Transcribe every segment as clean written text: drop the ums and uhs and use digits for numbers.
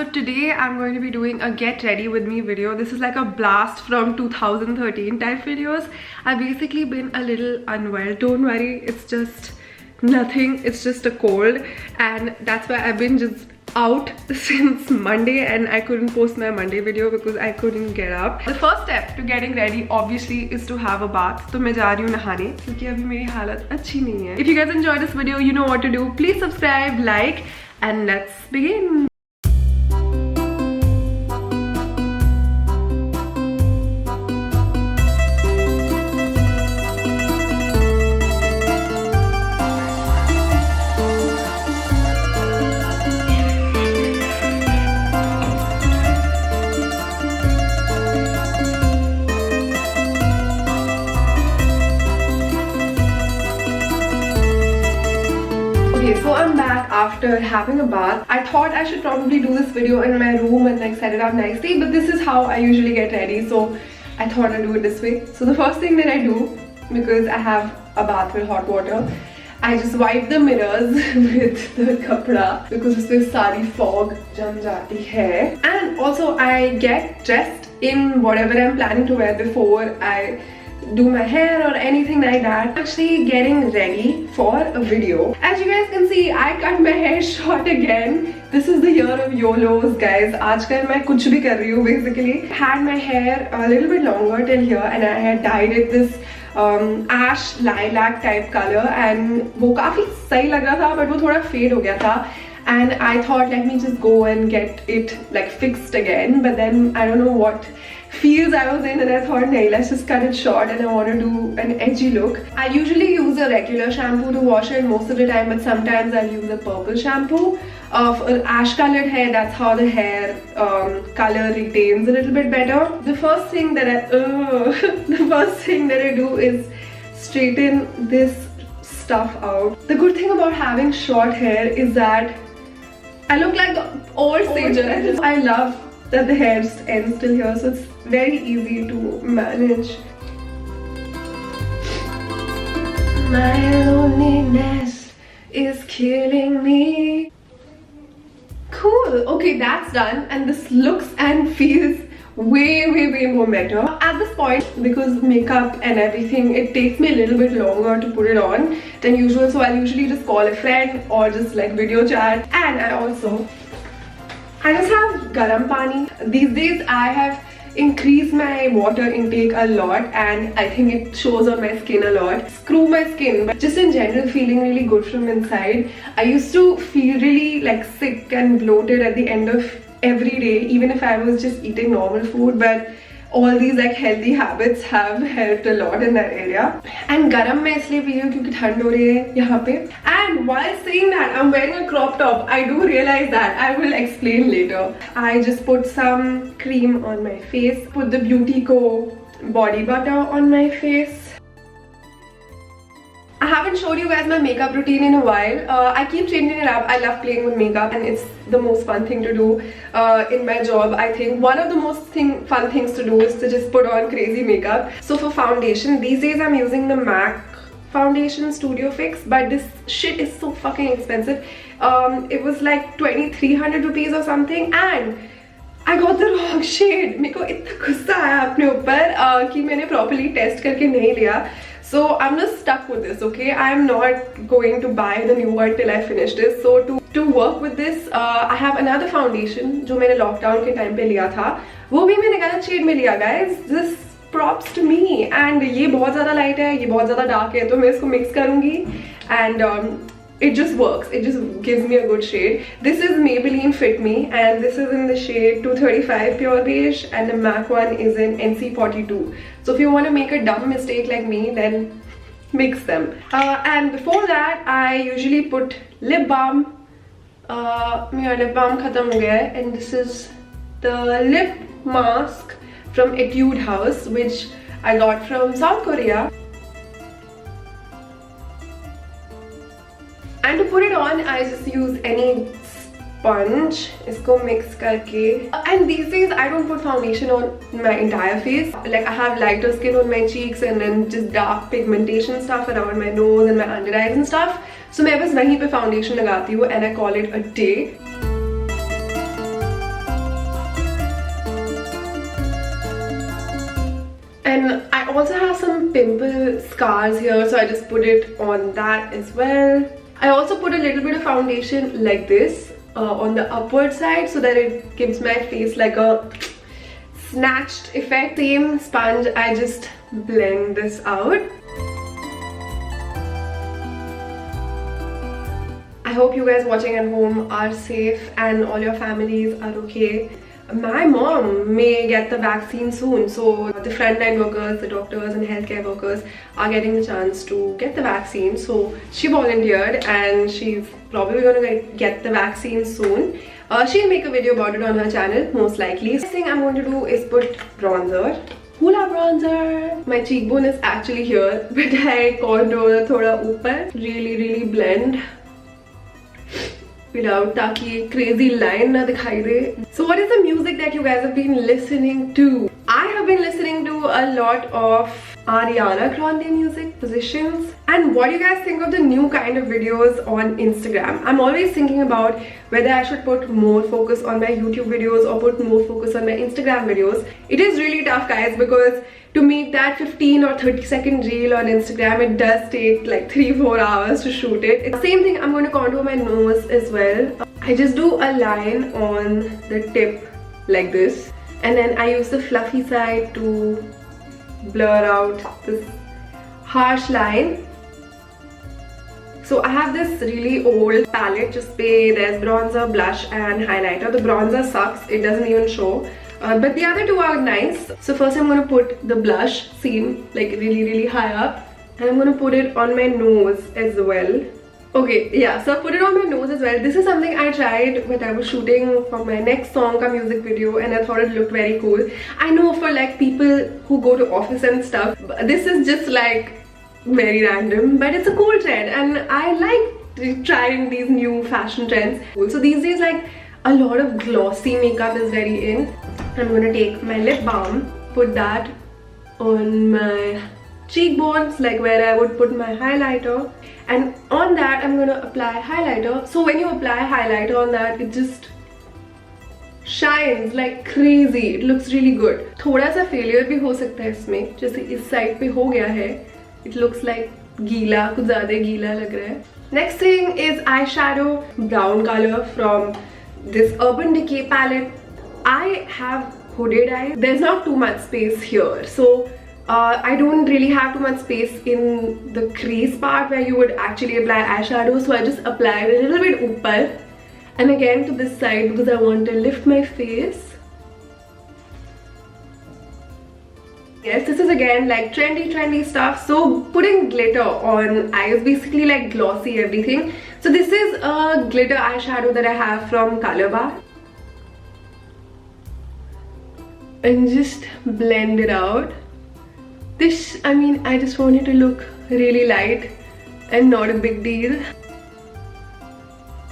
So today I'm going to be doing a get ready with me video. This is like a blast from 2013 type videos. I've basically been a little unwell. Don't worry, it's just nothing. It's just a cold, and that's why I've been just out since Monday, and I couldn't post my Monday video because I couldn't get up. The first step to getting ready obviously is to have a bath. तो मैं जा रही हूँ नहाने क्योंकि अभी मेरी हालत अच्छी नहीं है. If you guys enjoyed this video, you know what to do. Please subscribe, like, and let's begin. Okay, so I'm back after having a bath. I thought I should probably do this video in my room and like set it up nicely, but this is how I usually get ready, so I thought I'd do it this way. So the first thing that I do, because I have a bath with hot water, I just wipe the mirrors with the kapda because उसमें सारी fog जम जाती है. And also I get dressed in whatever I'm planning to wear before I do my hair or anything like that. I'm actually getting ready for a video. As you guys can see, I cut my hair short again. This is the year of YOLOs, guys. आजकल मैं कुछ भी कर रही हूँ basically. Had my hair a little bit longer till here, and I had dyed it this ash lilac type color, and वो काफी सही लग रहा था, but वो थोड़ा fade हो गया था. And I thought, let me just go and get it like fixed again. But then I don't know what feels I was in, and I thought, hey, let's just cut it short, and I want to do an edgy look. I usually use a regular shampoo to wash it most of the time, but sometimes I'll use a purple shampoo. For ash colored hair, that's how the hair color retains a little bit better. The first thing that I do is straighten this stuff out. The good thing about having short hair is that I look like the old sages. I love that the hair just ends till here, so it's very easy to manage. My loneliness is killing me. Cool. Okay, that's done, and this looks and feels way more better. At this point, because makeup and everything, it takes me a little bit longer to put it on than usual, so I'll usually just call a friend or just like video chat. And I just have garam pani. These days I have increased my water intake a lot, and I think it shows on my skin a lot. Screw my skin, but just in general feeling really good from inside. I used to feel really like sick and bloated at the end of every day, even if I was just eating normal food, but all these like healthy habits have helped a lot in that area. And garam मैं इसलिए P रही हूँ क्योंकि ठंड हो रही है यहाँ पे. And while saying that, I'm wearing a crop top. I do realize that. I will explain later. I just put some cream on my face. Put the Beautyco body butter on my face. I haven't showed you guys my makeup routine in a while. I keep changing it up. I love playing with makeup, and it's the most fun thing to do in my job. I think one of the most fun things to do is to just put on crazy makeup. So for foundation, these days I'm using the MAC foundation Studio Fix, but this shit is so fucking expensive. It was like 2300 rupees or something, and I got the wrong shade. मेरे को इतना गुस्सा आया अपने ऊपर कि मैंने properly test करके नहीं लिया. So I'm just stuck with this, okay? I'm not going to buy the new one till I finish this. So to work with this, I have another foundation जो मैंने lockdown के time पे लिया था. वो भी मैंने गलत shade में लिया, guys. Just props to me. And ये बहुत ज़्यादा light है, ये बहुत ज़्यादा dark है, तो मैं इसको mix करूँगी. And it just works. It just gives me a good shade. This is Maybelline Fit Me, and this is in the shade 235 Pure Beige, and the MAC one is in NC42. So if you want to make a dumb mistake like me, then mix them. And before that, I usually put lip balm. मेरा lip balm खत्म हो गया है, and this is the lip mask from Etude House, which I got from South Korea. And to put it on, I just use any sponge. इसको mix करके. And these days I don't put foundation on my entire face. Like I have lighter skin on my cheeks and then just dark pigmentation stuff around my nose and my under eyes and stuff. So मैं बस वहीं पे foundation लगाती हूँ and I call it a day. And I also have some pimple scars here, so I just put it on that as well. I also put a little bit of foundation like this on the upward side so that it gives my face like a snatched effect. Same sponge, I just blend this out. I hope you guys watching at home are safe and all your families are okay. My mom may get the vaccine soon, so the frontline workers, the doctors and healthcare workers are getting the chance to get the vaccine. So she volunteered and she's probably gonna get the vaccine soon. She'll make a video about it on her channel, most likely. Next thing I'm going to do is put bronzer. Hula bronzer. My cheekbone is actually here, but I contour thoda upar. Really blend without taki crazy line na dikhai de. So what is the music that you guys have been listening to? I have been listening to a lot of Ariana Grande music, Positions. And what do you guys think of the new kind of videos on Instagram? I'm always thinking about whether I should put more focus on my YouTube videos or put more focus on my Instagram videos. It is really tough, guys, because to make that 15 or 30-second reel on Instagram, it does take like 3-4 hours to shoot it. It's the same thing, I'm going to contour my nose as well. I just do a line on the tip like this, and then I use the fluffy side to blur out this harsh line. So I have this really old palette, just there's bronzer, blush and highlighter. The bronzer sucks, it doesn't even show. But the other two are nice. So first I'm going to put the blush seam like really high up, and I'm going to put it on my nose as well. Okay, yeah, so I put it on my nose as well. This is something I tried when I was shooting for my next song ka music video, and I thought it looked very cool. I know for like people who go to office and stuff, this is just like very random, but it's a cool trend and I like trying these new fashion trends. So these days, like, a lot of glossy makeup is very in. I'm gonna take my lip balm, put that on my cheekbones, like where I would put my highlighter, and on that I'm gonna apply highlighter. So when you apply highlighter on that, it just shines like crazy. It looks really good. थोड़ा सा failure भी हो सकता है इसमें, जैसे इस side पे हो गया है. It looks like गीला, कुछ ज़्यादा गीला लग रहा है. Next thing is eyeshadow, brown color from this Urban Decay palette. I have hooded eyes. There's not too much space here, so I don't really have too much space in the crease part where you would actually apply eyeshadow, so I just applied a little bit upar and again to this side because I want to lift my face. Yes, this is again like trendy stuff. So putting glitter on eyes, basically like glossy everything. So this is a glitter eyeshadow that I have from Color Bar. And just blend it out. This, I mean, I just want it to look really light and not a big deal.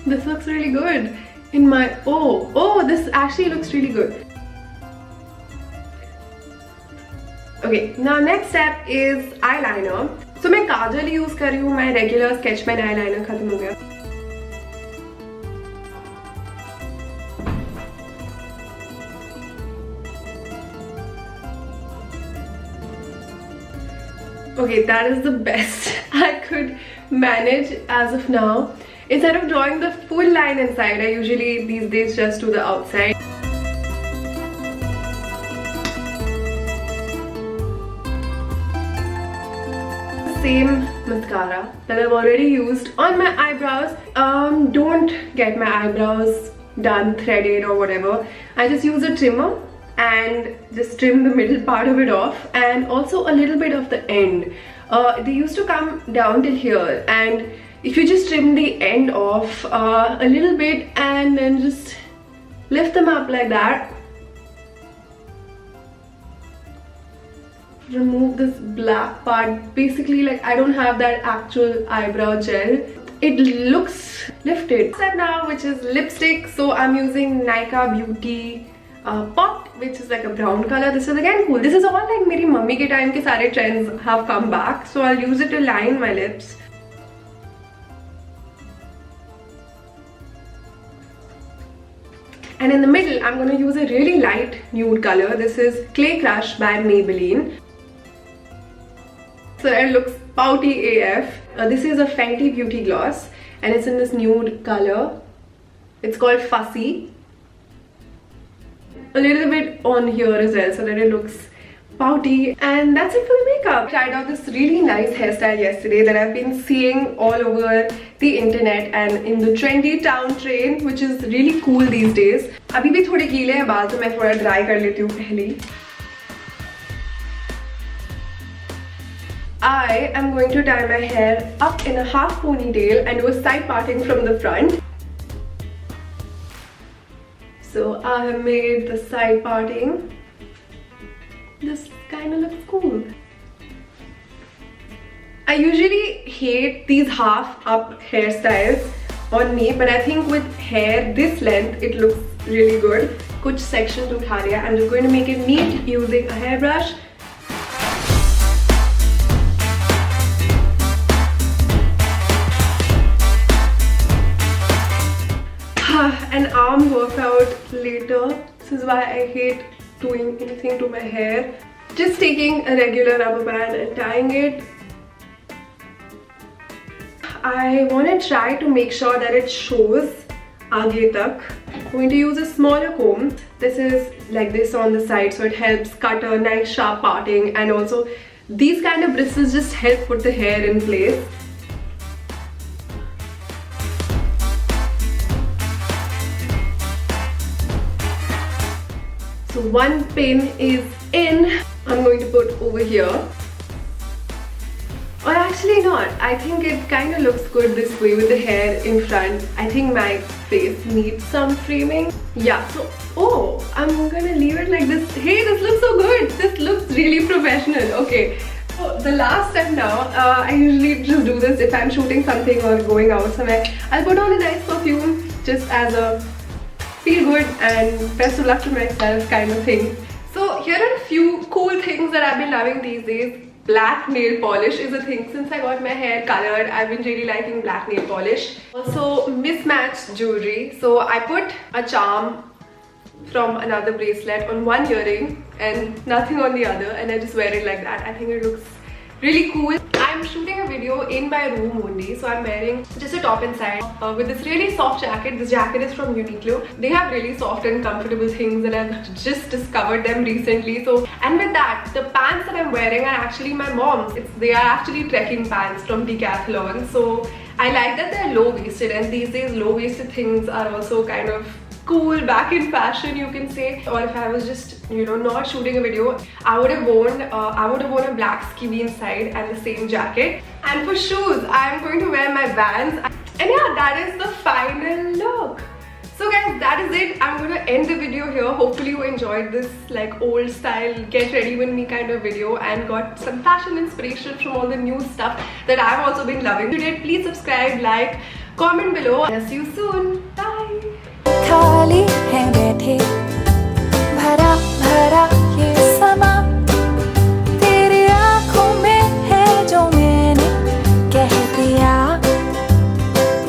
This looks really good. In my, oh, this actually looks really good. Okay, now next step is eyeliner. So मैं काजल use कर रही हूँ, my regular Sketchman eyeliner खत्म हो गया. Okay, that is the best I could manage as of now. Instead of drawing the full line inside, I usually these days just do the outside. Same mascara that I've already used on my eyebrows. Don't get my eyebrows done threaded or whatever. I just use a trimmer and just trim the middle part of it off, and also a little bit of the end. They used to come down till here, and if you just trim the end off a little bit and then just lift them up like that, remove this black part. Basically, like, I don't have that actual eyebrow gel. It looks lifted. Step now, which is lipstick. So I'm using Nykaa Beauty Pop, which is like a brown color. This is again cool. This is all like मेरी mummy के time के सारे trends have come back. So I'll use it to line my lips. And in the middle, I'm going to use a really light nude color. This is Clay Crush by Maybelline. So it looks pouty AF. This is a Fenty Beauty Gloss and it's in this nude color. It's called Fussy. A little bit on here as well so that it looks pouty. And that's it for the makeup. I tried out this really nice hairstyle yesterday that I've been seeing all over the internet and in the trendy town train, which is really cool these days. अभी भी थोड़े गीले हैं बाल तो मैं थोड़ा dry कर लेती हूँ पहले. I am going to tie my hair up in a half ponytail and do a side parting from the front. So I have made the side parting. This kind of looks cool. I usually hate these half up hairstyles on me, but I think with hair this length it looks really good. Kuch sections utha liya. I'm just going to make it neat using a hairbrush. An arm workout later. This is why I hate doing anything to my hair. Just taking a regular rubber band and tying it. I want to try to make sure that it shows aage tak. I'm going to use a smaller comb. This is like this on the side, so it helps cut a nice sharp parting, and also these kind of bristles just help put the hair in place. So one pin is in. I'm going to put over here. Or actually not. I think it kind of looks good this way with the hair in front. I think my face needs some framing. Yeah, so I'm gonna leave it like this. Hey, this looks so good. This looks really professional. Okay. So the last step now, I usually just do this if I'm shooting something or going out somewhere. I'll put on a nice perfume just as a feel good and best of luck to myself kind of thing. So here are a few cool things that I've been loving these days. Black nail polish is a thing. Since I got my hair colored, I've been really liking black nail polish. Also mismatched jewelry. So I put a charm from another bracelet on one earring and nothing on the other, and I just wear it like that. I think it looks really cool. I'm shooting a video in my room only, so I'm wearing just a top inside with this really soft jacket. This jacket is from Uniqlo. They have really soft and comfortable things and I've just discovered them recently. So, and with that, the pants that I'm wearing are actually my mom's. They are actually trekking pants from Decathlon. So I like that they're low-waisted, and these days low-waisted things are also kind of cool, back in fashion you can say. Or if I was just, you know, not shooting a video, I would have worn a black skivvy inside and the same jacket. And for shoes, I'm going to wear my Vans. And yeah, that is the final look. So guys, that is it. I'm going to end the video here. Hopefully you enjoyed this like old style get ready with me kind of video and got some fashion inspiration from all the new stuff that I've also been loving. If you did, please subscribe, like, comment below. I'll see you soon.